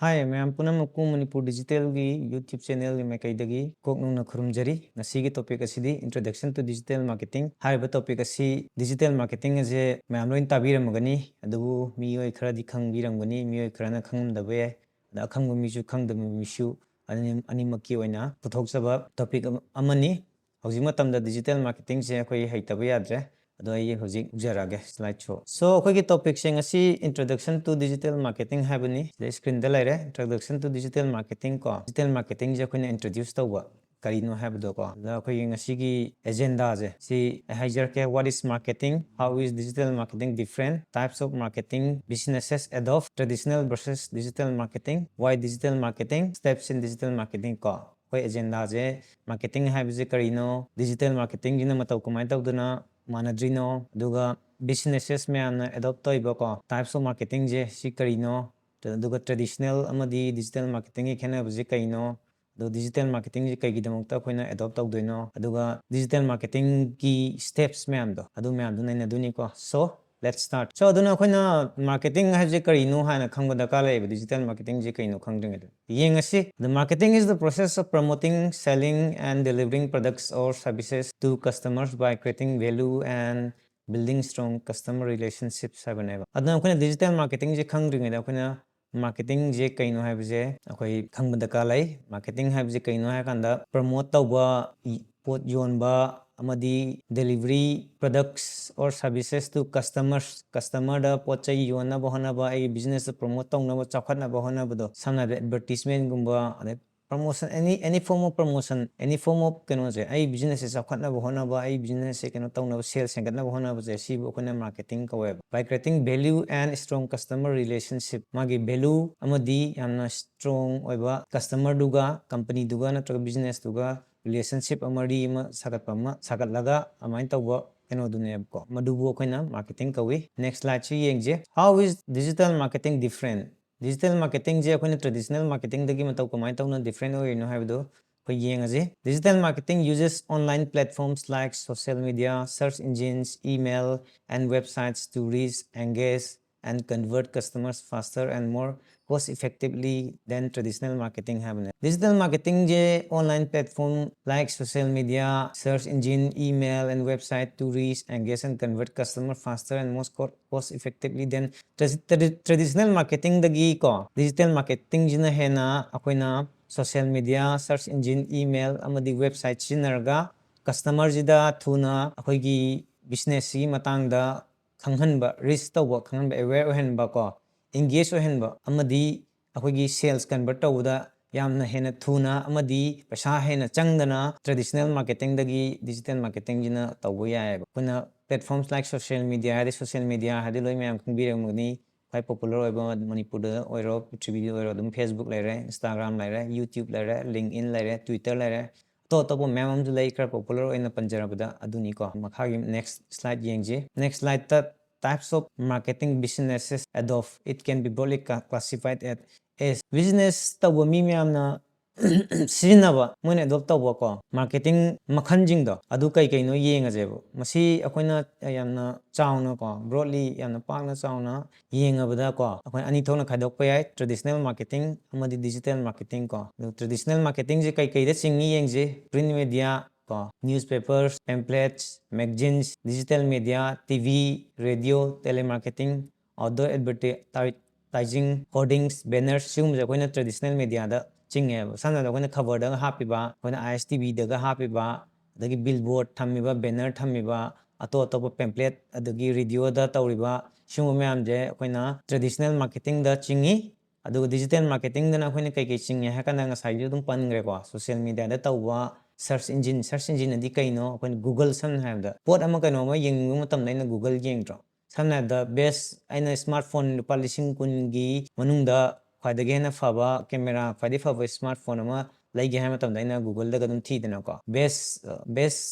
Hi, ma'am. Punamaku Manipur Digital gi YouTube channel gi mekaidagi koknungna khurumjari. Ngasigi topic asidi introduction to digital marketing. Haiba topic asi digital marketing ase ma'am loin tabiramagani. Adubu miyoi kharadi khangbiramgani, miyoi kharana khangdabe. Da khangbu misu khangdabu misu animaki oina puthokchaba topic amani. Hojik matamda digital marketing se akhoi haitaba yadre. Adoi hojik jarage slide show. So akhoi topic se ngasi introduction to digital marketing habani. Screen da laire introduction to digital marketing ko. Digital marketing je akhoi introduce tawba. Karino habdo ko. Da akhoi ngasi gi agenda je. Si hajar ke what is marketing? How is digital marketing different? Types of marketing businesses adopt traditional versus digital marketing. Why digital marketing? Steps in digital marketing ko. Akhoi agenda je marketing habje karino digital marketing jina matau kumai tawduna manadrino duga businesses me amna adopt toiba ko types of marketing je si karino duga traditional amadi digital marketing ki khena buje kaino do digital marketing je kai gidamokta khoina adopt tawdoino aduga digital marketing ki steps me amdo adu me amdu naina duni ko so let's start so aduna khoina marketing haje karino hana khangba kala digital marketing je kaino khangdring yengasi the marketing is the process of promoting selling and delivering products or services to customers by creating value and building strong customer relationships habaneba aduna khoina digital marketing je khangdring da khoina marketing je kaino haibje akhoi khangba kala marketing haibje kaino ha kanda promote tawba pot yonba amadi delivery products or services to customers customer da pochai yona bahana ba ai business promote tawna ba chakhatna bahana ba do samna advertisement gumba promotion any form of promotion any form of keno je ai business chakhatna bahana ba ai business keno tawna ba sales sengatna bahana ba je si bo khona marketing kawe by creating value and strong customer relationship magi value amadi yamna strong oiba customer duga company duga na business duga relationship amari ma sagatlaga amain tawba keno dune ko madubo khoina marketing kawi next slide chi yengje how is digital marketing different digital marketing je khoina traditional marketing dagi mataw kamai tawna different oi no habdo khoi yengaje digital marketing uses online platforms like social media search engines email and websites to reach engage and convert customers faster and more cost effectively than traditional marketing happen. Digital marketing je online platform like social media, search engine, email and website to reach, engage and convert customer faster and most cost effectively than traditional marketing dagi ko. Digital marketing jina hena akoina social media, search engine, email amadi website sinarga customer jida thuna akoigi business si matang da khanghanba risk tawba khanghanba aware ohenba ko engage ohenba amadi akoigi sales convert tawda yamna hena thuna amadi paisa hena changdana traditional marketing dagi digital marketing jina tawbo yae kuna platforms like social media hadi loi mayam khangbiramuni quite popular oiba manipur da oiro prithibi oiro dum facebook laire instagram laire youtube laire linkedin laire twitter laire to ma'am lay kar popular oina panjarabada aduni ko makhagi next slide yengje next slide ta types of marketing businesses adopt it can be broadly classified as business tawo mi ma'am na sizinaba moina adopt tawba ko marketing makhanjing do adu kai kai no yengajebo masi akoina yamna chawna ko broadly yamna pakna chawna yengabada ko akoina ani thona khadokpa yai traditional marketing amadi digital marketing ko traditional marketing je kai kai da singi yengje print media ko newspapers pamphlets magazines digital media tv radio telemarketing outdoor advertising hoardings banners sum je akoina traditional media da chinge sana da koina cover da hapiba koina istv daga hapiba dagi billboard thamiba banner thamiba ato pamphlet adagi radio da tawriba sum myam je koina traditional marketing da chingi aduga digital marketing da na koina kai chinge hakana nga sai dum pangre ko social media da tawwa search engine adi kaino koina google san habda pot ama kaino ma yengmu matam naina google yengtro samna da best aina smartphone lupa lising kungi manungda khwaidagi hena phaba camera khwaidi phaba smartphone ama laigi ha matam daina google da gadum thi dena ko best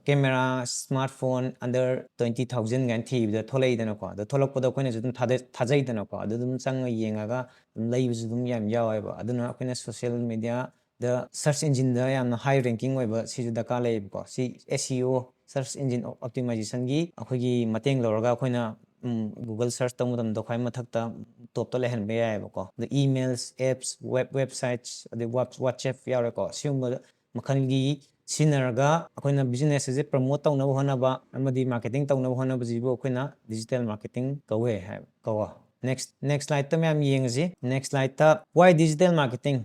camera smartphone under 20000 gan thi da tholai dena ko da tholok poda koina judum thajai dena ko adum chang yengaga lai judum yam yawai ba aduna koina social media the search engine da yam high ranking oiba si da ka lai ko si SEO search engine optimization gi akhoi gi mateng lorga koina Google search tꯧꯕ ꯃꯇꯝꯗ ꯈ꯭ꯋꯥꯏ ꯃꯊꯛꯇ ꯇꯣꯞꯇ ꯂꯩꯍꯟꯕ ꯌꯥꯏꯑꯕꯀꯣ ꯑꯗ emails apps websites ꯑꯗꯩ WhatsApp ꯌꯥꯎꯔꯦꯀꯣ ꯁꯤꯒꯨꯝꯕ ꯃꯈꯜꯒꯤ ꯁꯤꯖꯤꯟꯅꯔꯒ ꯑꯩꯈꯣꯏꯅ ꯕꯤꯖꯤꯅꯦꯁ ꯑꯁꯦ ꯄ꯭ꯔꯃꯣꯠ ꯇꯧꯅꯕ ꯍꯣꯠꯅꯕ ꯑꯃꯗꯤ ꯃꯥꯔꯀꯦꯇꯤꯡ ꯇꯧꯅꯕ ꯍꯣꯠꯅꯕꯁꯤꯕꯨ ꯑꯩꯈꯣꯏꯅ ꯗꯤꯖꯤꯇꯦꯜ ꯃꯥꯔꯀꯦꯇꯤꯡ ꯀꯧꯋꯦ ꯍꯥꯏꯕ ꯀꯧꯋꯣ next slide ꯃꯌꯥꯝ ꯌꯦꯡꯉꯁꯤ next slide why digital marketing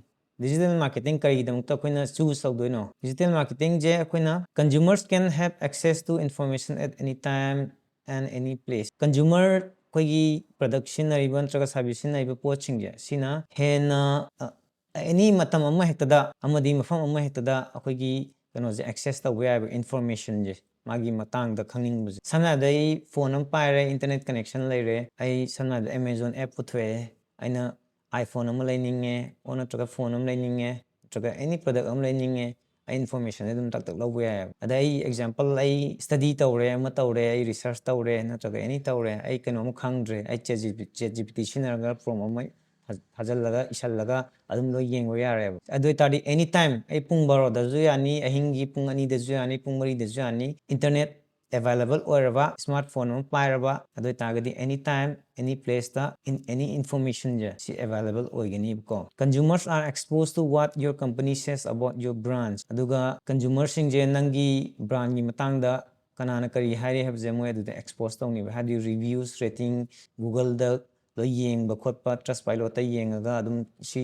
digital marketing ꯀꯔꯤꯒꯤꯗꯃꯛꯇ ꯑꯩꯈꯣꯏꯅ ꯆꯨꯁ ꯇꯧꯗꯣꯏꯅꯣ digital marketing ꯁꯦ ꯑꯩꯈꯣꯏꯅ consumers can have access to information at any time and any place consumer ꯑꯩꯈꯣꯏꯒꯤ ꯄ꯭ꯔꯗꯛ ꯁꯤꯖꯤꯟꯅꯔꯤꯕ ꯅꯠꯇ꯭ꯔꯒ ꯁꯥꯔꯚꯤꯁ ꯁꯤꯖꯤꯟꯅꯔꯤꯕ ꯄꯣꯠꯁꯤꯡꯁꯦ ꯁꯤꯅ ꯍꯦꯟꯅ ꯑꯦꯅꯤ ꯃꯇꯝ ꯑꯃ ꯍꯦꯛꯇꯗ ꯑꯃꯗꯤ ꯃꯐꯝ ꯑꯃ ꯍꯦꯛꯇꯗ ꯑꯩꯈꯣꯏꯒꯤ ꯀꯩꯅꯣꯁꯦ ꯑꯦꯛꯁꯦꯁ ꯇꯧꯕ ꯌꯥꯏꯕ ꯏꯟꯐꯣꯔꯃꯦꯁꯟꯁꯦ ꯃꯥꯒꯤ ꯃꯇꯥꯡꯗ ꯈꯪꯅꯤꯡꯕꯁꯦ ꯁꯝꯅ ꯍꯥꯏꯔꯕꯗ ꯑꯩ ꯐꯣꯟ ꯑꯃ ꯄꯥꯏꯔꯦ ꯏꯟꯇꯔꯅꯦꯠ ꯀꯅꯦꯛꯁꯟ ꯂꯩꯔꯦ ꯑꯩ ꯁꯝꯅ ꯍꯥꯏꯔꯕꯗ ꯑꯦꯃꯥꯖꯣꯟ ꯑꯦꯞ ꯄꯨꯊꯣꯛꯑꯦ ꯑꯩꯅ iPhone ꯑꯃ ꯂꯩꯅꯤꯡꯉꯦ ꯑꯣ ꯅꯠꯇ꯭ꯔꯒ ꯐꯣꯟ ꯑꯃ ꯂꯩꯅꯤꯡꯉꯦ ꯅꯠꯇ꯭ꯔꯒ ꯑꯦꯅꯤ ꯄ꯭ꯔꯗꯛ ꯑꯃ ꯂꯩꯅꯤꯡꯉꯦ ꯑꯩ ꯏꯟꯐꯣꯔꯃꯦꯁꯟꯁꯦ ꯑꯗꯨꯝ ꯇꯛ ꯂꯧꯕ ꯌꯥꯏꯑꯕ ꯑꯗ ꯑꯩ ꯑꯦꯛꯖꯥꯝꯄꯜ ꯑꯩ ꯁ꯭ꯇꯗꯤ ꯇꯧꯔꯦ ꯑꯃ ꯇꯧꯔꯦ ꯑꯩ ꯔꯤꯁꯔꯁ ꯇꯧꯔꯦ ꯅꯠꯇ꯭ꯔꯒ ꯑꯦꯅꯤ ꯇꯧꯔꯦ ꯑꯩ ꯀꯩꯅꯣꯝ ꯈꯪꯗ꯭ꯔꯦ ꯑꯩ ChatGPT ꯁꯤꯖꯤꯟꯅꯔꯒ ꯐꯣꯔꯝ ꯑꯃ ꯊꯥꯖꯤꯜꯂꯒ ꯏꯁꯜꯂꯒ ꯑꯗꯨꯝ ꯂꯣꯏ ꯌꯦꯡꯕ ꯌꯥꯔꯦꯕ ꯑꯗꯨ ꯑꯣꯏꯇꯥꯔꯗꯤ ꯑꯦꯅꯤ ꯇꯥꯏꯝ ꯑꯩ ꯄꯨꯡ 12ꯗꯁꯨ ꯌꯥꯅꯤ ꯑꯍꯤꯡꯒꯤ ꯄꯨꯡ 2ꯗꯁꯨ ꯌꯥꯅꯤ ꯄꯨꯡ 3ꯗꯁꯨ ꯌꯥꯅꯤ ꯏꯟꯇꯔꯅꯦꯠ available ꯑꯣꯏꯔꯕ ꯁ꯭ꯃꯥꯔꯠꯐꯣꯟ ꯑꯃ ꯄꯥꯏꯔꯕ ꯑꯗꯨ ꯑꯣꯏꯇꯥꯔꯒꯗꯤ ꯑꯦꯅꯤ ꯇꯥꯏꯝ ꯑꯦꯅꯤ ꯄ꯭ꯂꯦꯁꯇ ꯑꯦꯅꯤ ꯏꯟꯐꯣꯔꯃꯦꯁꯟꯁꯦ ꯁꯤ available ꯑꯣꯏꯒꯅꯤꯕꯀꯣ consumers are exposed to what your company says about your brand ꯑꯗꯨꯒ consumerꯁꯤꯡꯁꯦ ꯅꯪꯒꯤ ꯕ꯭ꯔꯥꯟꯒꯤ ꯃꯇꯥꯡꯗ ꯀꯅꯥꯅ ꯀꯔꯤ ꯍꯥꯏꯔꯤ ꯍꯥꯏꯕꯁꯦ ꯃꯣꯏ ꯑꯗꯨꯗ ꯑꯦꯛꯁꯄꯣꯖ ꯇꯧꯅꯤꯕ ꯍꯥꯏꯗꯤ ꯔꯤꯚ꯭ꯌꯨꯁ ꯔꯦꯇꯤꯡ ꯒꯨꯒꯜꯗ ꯂꯣꯏ ꯌꯦꯡꯕ ꯈꯣꯠꯄ ꯇ꯭ꯔꯁ ꯄꯥꯏꯂꯣꯠꯇ ꯌꯦꯡꯉꯒ ꯑꯗꯨꯝ ꯁꯤ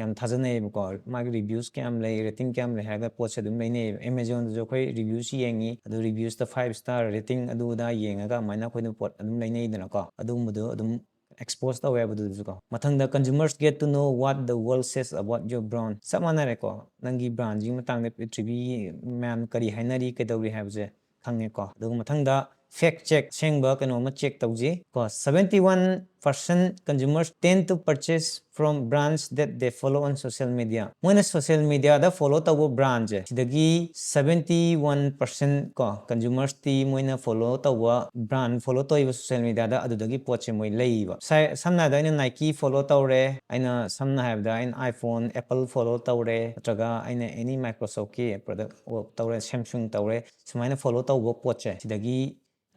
ꯌꯥꯝ ꯊꯥꯖꯅꯩꯌꯦꯕꯀꯣ ꯃꯥꯒꯤ ꯔꯤꯚ꯭ꯌꯨꯁ ꯀꯌꯥꯝ ꯂꯩ ꯔꯦꯇꯤꯡ ꯀꯌꯥꯝ ꯂꯩ ꯍꯥꯏꯔꯒ ꯄꯣꯠꯁꯦ ꯑꯗꯨꯝ ꯂꯩꯅꯩꯌꯦꯕ ꯑꯦꯃꯥꯖꯣꯟꯗꯁꯨ ꯑꯩꯈꯣꯏ ꯔꯤꯚ꯭ꯌꯨꯁ ꯌꯦꯡꯉꯤ ꯑꯗꯨ ꯔꯤꯚ꯭ꯌꯨꯁꯇ 5 ꯁ꯭ꯇꯥꯔ ꯔꯦꯇꯤꯡ ꯑꯗꯨ ꯑꯗꯥ ꯌꯦꯡꯉꯒ ꯑꯗꯨꯃꯥꯏꯅ ꯑꯩꯈꯣꯏꯅ ꯄꯣꯠ ꯑꯗꯨꯝ ꯂꯩꯅꯩꯗꯅꯀꯣ ꯑꯗꯨꯒꯨꯝꯕꯗꯣ ꯑꯗꯨꯝ ꯑꯦꯛꯁꯄꯣꯖ ꯇꯧꯋꯦꯕ ꯑꯗꯨꯗꯁꯨꯀꯣ ꯃꯊꯪꯗ consumers get to know what the world says about your brand ꯆꯞ ꯃꯥꯟꯅꯔꯦꯀꯣ ꯅꯪꯒꯤ ꯕ꯭ꯔꯥꯟꯁꯤꯒꯤ ꯃꯇꯥꯡꯗ ꯄ꯭ꯔꯤꯊꯤꯕꯤ ꯃꯌꯥꯝ ꯀꯔꯤ ꯍꯥꯏꯅꯔꯤ ꯀꯩꯗꯧꯔꯤ ꯍꯥꯏꯕꯁꯦ ꯈꯪꯉꯦꯀꯣ ꯑꯗꯨꯒ ꯃꯊꯪꯗ ꯐꯦꯛ ꯆꯦꯛ ꯑꯁꯦꯡꯕ ꯀꯩꯅꯣꯝꯃ ꯆꯦꯛ ꯇꯧꯁꯤ ꯀꯣ 71% consumers tend to purchase from brands that they follow on social media ꯃꯣꯏꯅ social mediaꯗ follow ꯇꯧꯕ ꯕ꯭ꯔꯥꯟꯁꯦ ꯁꯤꯗꯒꯤ 71% ꯀꯣ consumersꯇꯤ ꯃꯣꯏꯅ follow ꯇꯧꯕ ꯕ꯭ꯔꯥꯟ follow ꯇꯧꯔꯤꯕ social mediaꯗ ꯑꯗꯨꯗꯒꯤ ꯄꯣꯠꯁꯦ ꯃꯣꯏ ꯂꯩꯌꯦꯕ ꯁꯝꯅ ꯍꯥꯏꯔꯕꯗ ꯑꯩꯅ Nike follow ꯇꯧꯔꯦ ꯑꯩꯅ ꯁꯝꯅ ꯍꯥꯏꯔꯕꯗ ꯑꯩꯅ iPhone Apple follow ꯇꯧꯔꯦ ꯅꯠꯇ꯭ꯔꯒ ꯑꯩꯅ any Microsoftꯀꯤ ꯄ꯭ꯔꯗꯛ ꯇꯧꯔꯦ Samsung ꯇꯧꯔꯦ ꯁꯨꯃꯥꯏꯅ follow ꯇꯧꯕ ꯄꯣꯠꯁꯦ ꯁꯤꯗꯒꯤ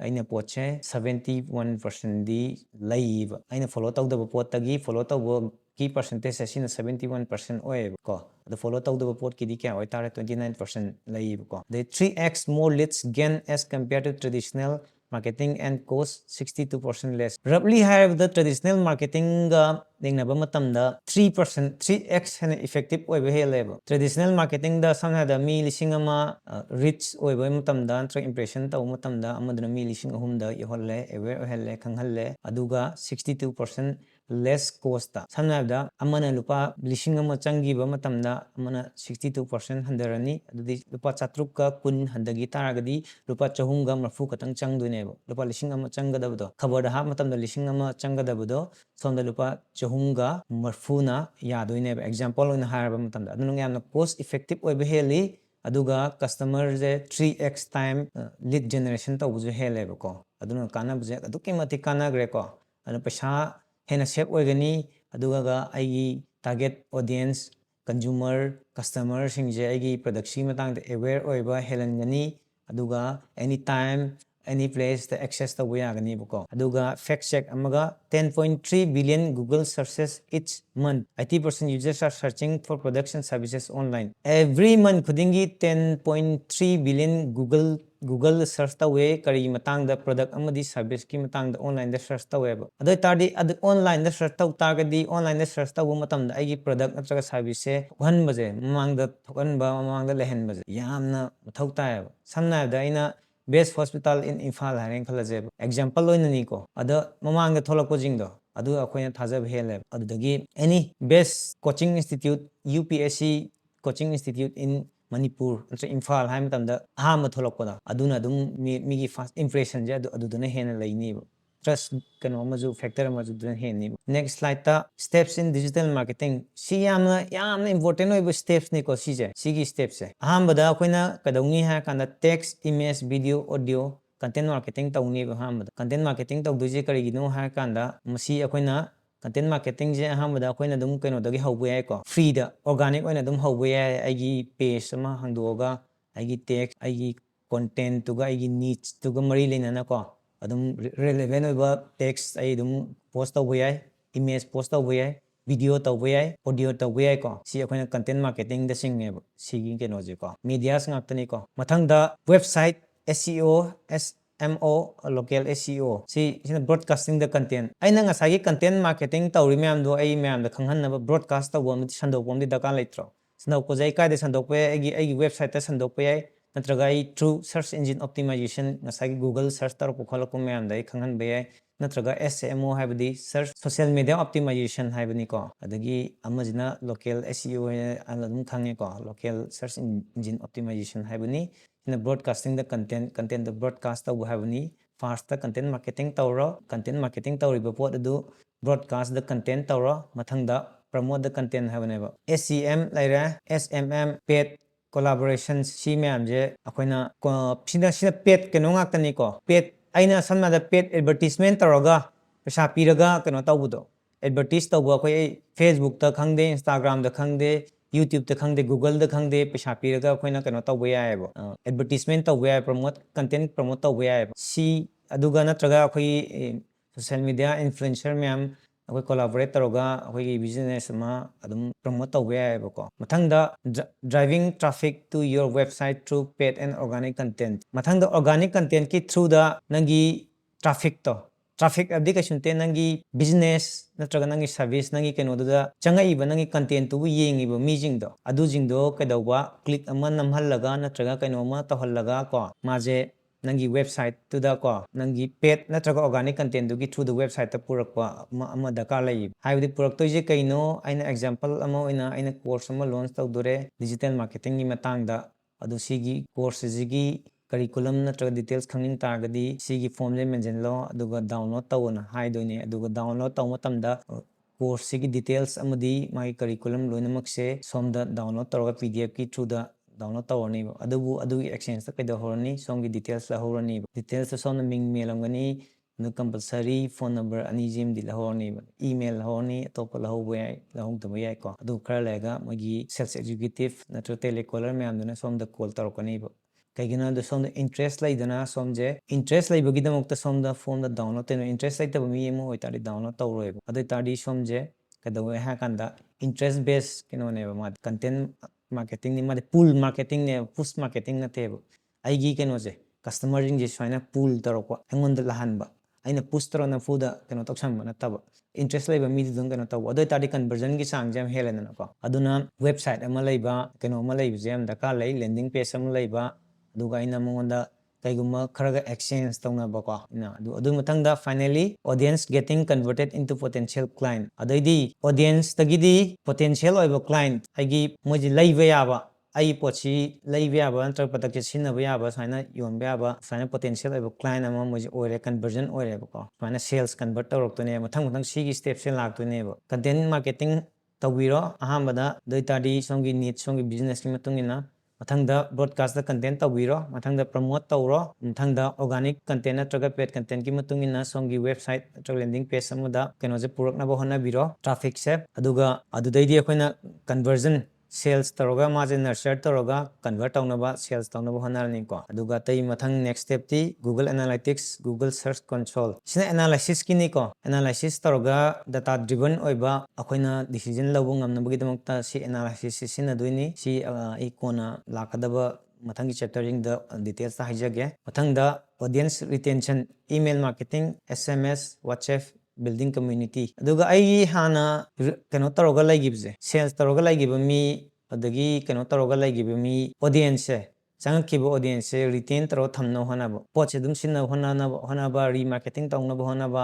ꯑꯩꯅ ꯄꯣꯠꯁꯦ 71%ꯗꯤ ꯂꯩꯌꯦꯕ ꯑꯩꯅ follow ꯇꯧꯗꯕ ꯄꯣꯠꯇꯒꯤ follow ꯇꯧꯕꯒꯤ percentage ꯑꯁꯤꯅ 71% ꯑꯣꯏꯌꯦꯕꯀꯣ ꯑꯗꯣ follow ꯇꯧꯗꯕ ꯄꯣꯠꯀꯤꯗꯤ ꯀꯌꯥ ꯑꯣꯏꯇꯥꯔꯦ 29% ꯂꯩꯌꯦꯕꯀꯣ ꯑꯗꯩ 3x more leads gain as compared to traditional marketing and cost 62% less roughly ꯍꯥꯏꯔꯕꯗ traditional marketingꯒ ꯌꯦꯡꯅꯕ ꯃꯇꯝꯗ 3x ꯍꯦꯟꯅ effective ꯑꯣꯏꯕ ꯍꯦꯜꯂꯦꯕ traditional marketingꯗ ꯁꯝꯅ ꯍꯥꯏꯔꯕꯗ ꯃꯤ 1,000 reach ꯑꯣꯏꯕ ꯃꯇꯝꯗ ꯅꯠꯇ꯭ꯔꯒ impressionꯇꯧꯕꯃꯇꯝꯗ ꯑꯃꯗꯨꯅ ꯃꯤ 3,000ꯗ ꯌꯧꯍꯜꯂꯦ aware ꯑꯣꯏꯍꯜꯂꯦ ꯈꯪꯍꯜꯂꯦ ꯑꯗꯨꯒ 62% less cost ꯁꯝꯅ ꯍꯥꯏꯔꯕꯗ ꯑꯃꯅ ꯂꯨꯄꯥ 1,000 ꯆꯪꯈꯤꯕ ꯃꯇꯝꯗ ꯑꯃꯅ 62% ꯍꯟꯊꯔꯅꯤ ꯑꯗꯨꯗꯤ ꯂꯨꯄꯥ 710 ꯍꯟꯊꯈꯤ ꯇꯥꯔꯒꯗꯤ ꯂꯨꯄꯥ 330 ꯈꯛꯇꯪ ꯆꯪꯗꯣꯏꯅꯦꯕ ꯂꯨꯄꯥ 1,000 ꯆꯪꯒꯗꯕꯗꯣ ꯈꯕꯔꯗ ꯍꯥꯞꯄ ꯃꯇꯝꯗ 1,000 ꯆꯪꯒꯗꯕꯗꯣ ꯁꯣꯝꯗ ꯂꯨꯄꯥ 330ꯅ ꯌꯥꯗꯣꯏꯅꯦꯕ ꯑꯦꯛꯖꯥꯝꯄꯜ ꯑꯣꯏꯅ ꯍꯥꯏꯔꯕ ꯃꯇꯝꯗ ꯑꯗꯨꯅ ꯌꯥꯝꯅ cost effective ꯑꯣꯏꯕ ꯍꯦꯜꯂꯤ ꯑꯗꯨꯒ ꯀꯁꯇꯃꯔꯁꯦ 3x time lead generation ꯇꯧꯕꯁꯨ ꯍꯦꯜꯂꯦꯕꯀꯣ ꯑꯗꯨꯅ ꯀꯥꯟꯅꯕꯁꯦ ꯑꯗꯨꯛꯀꯤ ꯃꯇꯤꯛ ꯀꯥꯟꯅꯈ꯭ꯔꯦꯀꯣ ꯑꯗꯨꯅ ꯄꯩꯁꯥ ꯍꯦꯟꯅ ꯁꯦꯞ ꯑꯣꯏꯒꯅꯤ ꯑꯗꯨꯒ ꯑꯩꯒꯤ ꯇꯥꯔꯒꯦꯠ ꯑꯣꯗꯤꯌꯦꯟꯁ ꯀꯟꯖꯨꯃꯔ ꯀꯁꯇꯃꯔꯁꯤꯡꯁꯦ ꯑꯩꯒꯤ ꯄ꯭ꯔꯗꯛꯁꯤꯒꯤ ꯃꯇꯥꯡꯗ ꯑꯦꯋꯦꯌꯔ ꯑꯣꯏꯕ ꯍꯦꯜꯍꯟꯒꯅꯤ ꯑꯗꯨꯒ ꯑꯦꯅꯤ ꯇꯥꯏꯝ ꯑꯦꯅꯤ ꯄ꯭ꯂꯦꯁꯇ ꯑꯦꯛꯁꯦꯁ ꯇꯧꯕ ꯌꯥꯒꯅꯤꯕꯀꯣ ꯑꯗꯨꯒ ꯐꯦꯛ ꯆꯦꯛ ꯑꯃꯒ 10.3 billion Google searches each month 80% users are searching for products and services online every month ꯈꯨꯗꯤꯡꯒꯤ 10.3 billion Google search ꯇꯧꯋꯦ ꯀꯔꯤꯒꯤ ꯃꯇꯥꯡꯗ ꯄ꯭ꯔꯗꯛ ꯑꯃꯗꯤ ꯁꯔꯚꯤꯁꯀꯤ ꯃꯇꯥꯡꯗ ꯑꯣꯟꯂꯥꯏꯟꯗ search ꯇꯧꯋꯦꯕ ꯑꯗꯨ ꯑꯣꯏꯇꯥꯔꯗꯤ ꯑꯗꯨ ꯑꯣꯟꯂꯥꯏꯟꯗ search ꯇꯧ ꯇꯥꯔꯒꯗꯤ ꯑꯣꯟꯂꯥꯏꯟꯗ search ꯇꯧꯕ ꯃꯇꯝꯗ ꯑꯩꯒꯤ ꯄ꯭ꯔꯗꯛ ꯅꯠꯇ꯭ꯔꯒ ꯁꯔꯚꯤꯁꯁꯦ ꯎꯍꯟꯕꯁꯦ ꯃꯃꯥꯡꯗ ꯊꯣꯛꯍꯟꯕ ꯃꯃꯥꯡꯗ ꯂꯩꯍꯟꯕꯁꯦ ꯌꯥꯝꯅ ꯃꯊꯧ ꯇꯥꯏꯌꯦꯕ ꯁꯝꯅ ꯍꯥꯏꯔꯕꯗ ꯑꯩꯅ best hospital in Imphal ꯍꯥꯏꯔꯦꯅ ꯈꯜꯂꯁꯦꯕ ꯑꯦꯛꯖꯥꯝꯄꯜ ꯑꯣꯏꯅꯅꯤꯀꯣ ꯑꯗ ꯃꯃꯥꯡꯗ ꯊꯣꯛꯂꯛꯄꯁꯤꯡꯗꯣ ꯑꯗꯨ ꯑꯩꯈꯣꯏꯅ ꯊꯥꯖꯕ ꯍꯦꯜꯂꯦꯕ ꯑꯗꯨꯗꯒꯤ ꯑꯦꯅꯤ best coaching institute UPSC coaching institute in Manipur ꯅꯠꯇ꯭ꯔꯒ Imphal ꯍꯥꯏꯕ ꯃꯇꯝꯗ ꯑꯍꯥꯟꯕ ꯊꯣꯛꯂꯛꯄꯗꯣ ꯑꯗꯨꯅ ꯑꯗꯨꯝ ꯃꯤꯒꯤ ꯐꯥꯔꯁ ꯏꯝꯄ꯭ꯔꯦꯁꯟꯁꯦ ꯑꯗꯨꯗꯨꯅ ꯍꯦꯟꯅ ꯂꯩꯅꯤꯕ ꯇ꯭ꯔꯁ ꯀꯩꯅꯣ ꯑꯃꯁꯨ ꯐꯦꯛꯇꯔ ꯑꯃꯁꯨ ꯑꯗꯨꯅ ꯍꯦꯟꯅꯤꯕ ꯅꯦꯛꯁ ꯁ꯭ꯂꯥꯏꯗꯇ ꯁ꯭ꯇꯦꯞꯁ ꯏꯟ ꯗꯤꯖꯤꯇꯦꯜ ꯃꯥꯔꯀꯦꯇꯤꯡ ꯁꯤ ꯌꯥꯝꯅ ꯏꯝꯄꯣꯔꯇꯦꯟ ꯑꯣꯏꯕ ꯁ꯭ꯇꯦꯞꯁꯅꯤꯀꯣ ꯁꯤꯒꯤ ꯁ꯭ꯇꯦꯞꯁꯦ ꯑꯍꯥꯟꯕꯗ ꯑꯩꯈꯣꯏꯅ ꯀꯩꯗꯧꯅꯤ ꯍꯥꯏꯔ ꯀꯥꯟꯗ text image video audio content marketing ꯇꯧꯅꯤꯕ ꯑꯍꯥꯟꯕꯗ content marketing ꯇꯧꯗꯣꯏꯁꯦ ꯀꯔꯤꯒꯤꯅꯣ ꯍꯥꯏꯔ ꯀꯥꯟꯗ ꯃꯁꯤ ꯑꯩꯈꯣꯏꯅ content marketing ꯁꯦ ꯑꯍꯥꯟꯕꯗ ꯑꯩꯈꯣꯏꯅ ꯑꯗꯨꯝ ꯀꯩꯅꯣꯗꯒꯤ ꯍꯧꯕ ꯌꯥꯏꯀꯣ ꯐ꯭ꯔꯤꯗ ꯑꯣꯔꯒꯥꯅꯤꯛ ꯑꯣꯏꯅ ꯑꯗꯨꯝ ꯍꯧꯕ ꯌꯥꯏ ꯑꯩꯒꯤ ꯄꯦꯖ ꯑꯃ ꯍꯥꯡꯗꯣꯛꯑꯒ ꯑꯩꯒꯤ ꯇꯦꯛꯁ ꯑꯩꯒꯤ ꯀꯣꯟꯇꯦꯟꯠꯇꯨꯒ ꯑꯩꯒꯤ ꯅꯤꯆꯇꯨꯒ ꯃꯔꯤ ꯂꯩꯅꯅꯀꯣ adum relevant oiba text ai dum post tawba yai image post tawba yai video tawba yai audio tawba yai ko si akoina content marketing da singne sigi kenoje ko media ngakta ko mathangda website SEO SMO local SEO si broadcasting the content aina ngasagi content marketing tawri myam do ai myam da khanghan na broadcast tawba am sandok pom di daka leitro sandok ko jai kai de sandok pe ai website ta sandok pe ai natraga ai through search engine optimization ngasagi google search tar ko khala ko myam dai khanghan be ai natraga SMO haibdi search social media optimization haibni ko adagi amajina local SEO aladum khange ko local search engine optimization haibni ina broadcasting the content the broadcast taw haibni first the content marketing tawro content marketing tawri ba pot adu broadcast the content tawro mathangda promote the content haibneba SEM laira SMM paid collaboration si myam je akoina sina paid keno ngaktani ko paid aina samna da paid advertisement taraga pesa piraga keno tawbudo advertise tawbu akoi Facebook ta khangde Instagram da khangde YouTube ta khangde Google da khangde pesa piraga akoina keno tawbu yaebo advertisement tawbu ya promote content promote tawbu yaebo si aduga natraga akoi social media influencer myam akoi collaborate taraga akoi business ma adum promote tawbu yaebo ko mathangda driving traffic to your website through paid and organic content mathangda organic content ki through da nangi traffic to traffic abdi ka sunte nangi business natraga nangi service nangi keno da changai ba nangi content tu yengi ba mi jing do adu jing do kadawba click amma namhallaga natraga keno ma tahallaga ko maje nangi website tu da ko nangi paid natraga organic content du gi through the website ta purakwa ama daka lai haibdi purak toje kaino aina example ama oina aina course ama launch tawdore digital marketing ni matang da adu sigi course sigi curriculum natraga details khangin targadi sigi form le mention lo aduga download tawna haidoine aduga download taw matamda course sigi details amadi mai curriculum loinamak se somda download tawga PDF ki through da download tawrni adu exchange ta kaida horni somgi details la horni details ta somna ming mailangani no compulsory phone number ani jim di la horni email horni top la hobe la hong to yai ko adu khar lega magi sales executive natra telecaller me amduna somda call tarokani kaigina do somda interest laidana somje interest laibagi damokta somda form da download teno interest laita mi emo hoitari download tawroi adu tadi somje kadawe ha kanda interest based kino ne ma content marketing ni made pool marketing ne push marketing na tebo aigi keno je customer ring je soina pool tarokwa engonda lahanba aina push taro na fuda keno toksam na taba interest laiba mi dung keno taw adoi tadi conversion gi sang jam helena ko aduna website ama laiba keno ama laiba jam daka lai landing page ama laiba aduga ina mongonda kaiguma kharaga exchange tawna bako ina adu mathangda finally audience getting converted into potential client adaidi audience tagidi potential oiba client aigi moji laiba yaba ai pochi laiba yaba antar patak sinna ba yaba saina yomba yaba saina potential oiba client ama moji oire conversion oire bako saina sales convert tawroktone mathang sigi steps se laktone content marketing tawiro ahambada doitadi songi need songi business ki matungina mathangda broadcast the content tawiro mathangda promote tawro mathangda organic content natraga paid content ki matungina songi website natraga landing page amuda keno je purakna ba hona biro traffic se aduga adudaidi akoina conversion sales taroga maje nurture taroga convert tawnaba sales tawnaba honarni ko aduga tai mathang next step ti Google Analytics Google Search Console sina analysis kini ko analysis taroga data driven oiba akoina decision lawbu ngamnabagi damakta si analysis sina duini si ikona lakadaba mathang chapter ring the details ta hijage mathangda audience retention email marketing SMS WhatsApp building community aduga ai hana keno taroga laigibje sales taroga laigiba mi adagi keno taroga laigiba mi audience changkiba audience retain taro thamno honaba poche dum sinna honaba remarketing tawna honaba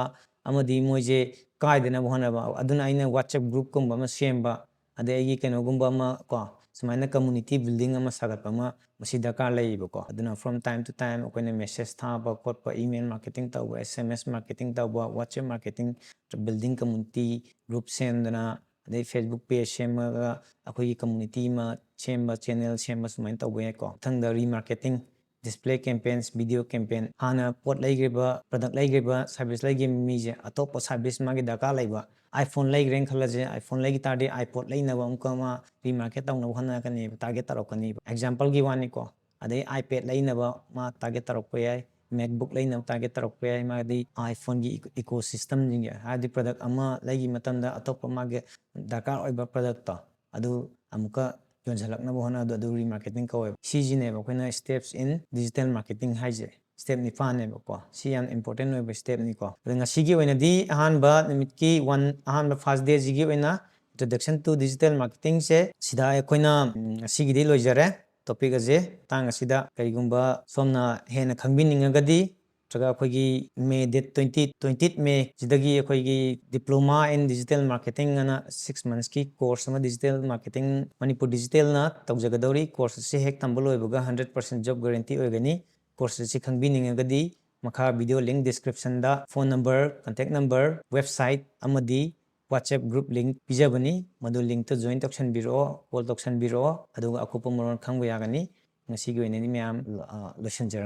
amadi moje kaidena honaba aduna aina WhatsApp group kumba ma semba ade ai keno gumba ma ko sumaina community building ama sagatpa ma masi dakar laiba ko aduna from time to time akoina message thaba khotpa email marketing tawba SMS marketing tawba WhatsApp marketing building community group semdana ade Facebook page semaga akoi community ma semba channel semba sumain tawba ko thangda remarketing display campaigns video campaign hana pot laigriba product laigriba service laigi mi je atop service magi dakar laiba iPhone laigren khalaje iPhone laigi tadi iPod lainaba umkama remarket tawna hana kani target tarokani example gi wani ko ade iPad lainaba ma target tarok yai MacBook ꯂꯩꯅꯕ target ꯇꯧꯔꯛꯄ ꯌꯥꯏ ꯃꯥꯒꯤ iPhone ꯒꯤ ꯏꯀꯣꯁꯤꯁꯇꯝꯁꯤꯡꯒꯤ ꯍꯥꯏꯕꯗꯤ product ꯑꯃ ꯂꯩꯒꯤ ꯃꯇꯝꯗ ꯑꯇꯣꯞꯄ ꯃꯥꯒꯤ ꯗꯔꯀꯥꯔ ꯑꯣꯏꯕ ꯄ꯭ꯔꯗꯛꯇꯣ ꯑꯗꯨ ꯑꯃꯨꯛꯀ ꯌꯣꯟꯁꯤꯜꯂꯛꯅꯕ ꯍꯣꯠꯅꯕꯗꯣ ꯑꯗꯨ ꯔꯤꯃꯥꯔꯀꯦꯇꯤꯡ ꯀꯧꯋꯦꯕ ꯁꯤꯁꯤꯅꯦꯕ ꯑꯩꯈꯣꯏꯅ ꯁ꯭ꯇꯦꯞꯁ ꯏꯟ ꯗꯤꯖꯤꯇꯦꯜ ꯃꯥꯔꯀꯦꯇꯤꯡ ꯍꯥꯏꯁꯦ ꯁ꯭ꯇꯦꯞ 9ꯅꯦꯕꯀꯣ ꯁꯤ ꯌꯥꯝ ꯏꯝꯄꯣꯔꯇꯦꯟ ꯑꯣꯏꯕ ꯁ꯭ꯇꯦꯞꯅꯤꯀꯣ ꯑꯗꯣ ꯉꯁꯤꯒꯤ ꯑꯣꯏꯅꯗꯤ ꯑꯍꯥꯟꯕ ꯅꯨꯃꯤꯠꯀꯤ ꯑꯍꯥꯟꯕ ꯐꯥꯔꯁ ꯗꯦꯁꯤꯒꯤ ꯑꯣꯏꯅ introduction to digital marketing ꯁꯦ ꯁꯤꯗ ꯑꯩꯈꯣꯏꯅ ꯉꯁꯤꯒꯤꯗꯤ ꯂꯣꯏꯖꯔꯦ ꯇꯣꯄꯤꯛ ꯑꯁꯦ ꯃꯇꯥꯡ ꯑꯁꯤꯗ ꯀꯔꯤꯒꯨꯝꯕ ꯁꯣꯝꯅ ꯍꯦꯟꯅ ꯈꯪꯕꯤꯅꯤꯡꯉꯒꯗꯤ ꯅꯠꯇ꯭ꯔꯒ ꯑꯩꯈꯣꯏꯒꯤ ꯃꯦ ꯗꯦꯠ 20th ꯃꯦ ꯁꯤꯗꯒꯤ ꯑꯩꯈꯣꯏꯒꯤ ꯗꯤꯄ꯭ꯂꯣꯃꯥ ꯏꯟ ꯗꯤꯖꯤꯇꯦꯜ ꯃꯥꯔꯀꯦꯇꯤꯡ ꯑꯅ 6 monthsꯀꯤ ꯀꯣꯔꯁ ꯑꯃ ꯗꯤꯖꯤꯇꯦꯜ ꯃꯥꯔꯀꯦꯇꯤꯡ ꯃꯅꯤꯄꯨꯔ ꯗꯤꯖꯤꯇꯦꯜꯅ ꯇꯧꯖꯒꯗꯧꯔꯤ ꯀꯣꯔꯁ ꯑꯁꯤ ꯍꯦꯛ ꯇꯝꯕ ꯂꯣꯏꯕꯒ 100% ꯖꯣꯕ ꯒꯥꯔꯦꯟꯇꯤ ꯑꯣꯏꯒꯅꯤ ꯀꯣꯔꯁ ꯑꯁꯤ ꯈꯪꯕꯤꯅꯤꯡꯉꯒꯗꯤ ꯃꯈꯥ ꯚꯤꯗꯤꯑꯣ ꯂꯤꯡ ꯗꯤꯁꯀ꯭ꯔꯤꯞꯁꯟꯗ phone number contact number website ꯑꯃꯗꯤ WhatsApp ꯒ꯭ꯔꯨꯞ ꯂꯤꯡ ꯄꯤꯖꯕꯅꯤ ꯃꯗꯨ ꯂꯤꯡꯛꯇ ꯖꯣꯏꯟ ꯇꯧꯁꯟꯕꯤꯔꯛꯑꯣ ꯀꯣꯜ ꯇꯧꯁꯟꯕꯤꯔꯛꯑꯣ ꯑꯗꯨꯒ ꯑꯀꯨꯞꯄ ꯃꯔꯣꯜ ꯈꯪꯕ ꯌꯥꯒꯅꯤ ꯉꯁꯤꯒꯤ ꯑꯣꯏꯅꯗꯤ ꯃꯌꯥꯝ ꯂꯣꯏꯁꯤꯟꯖꯔꯒꯦ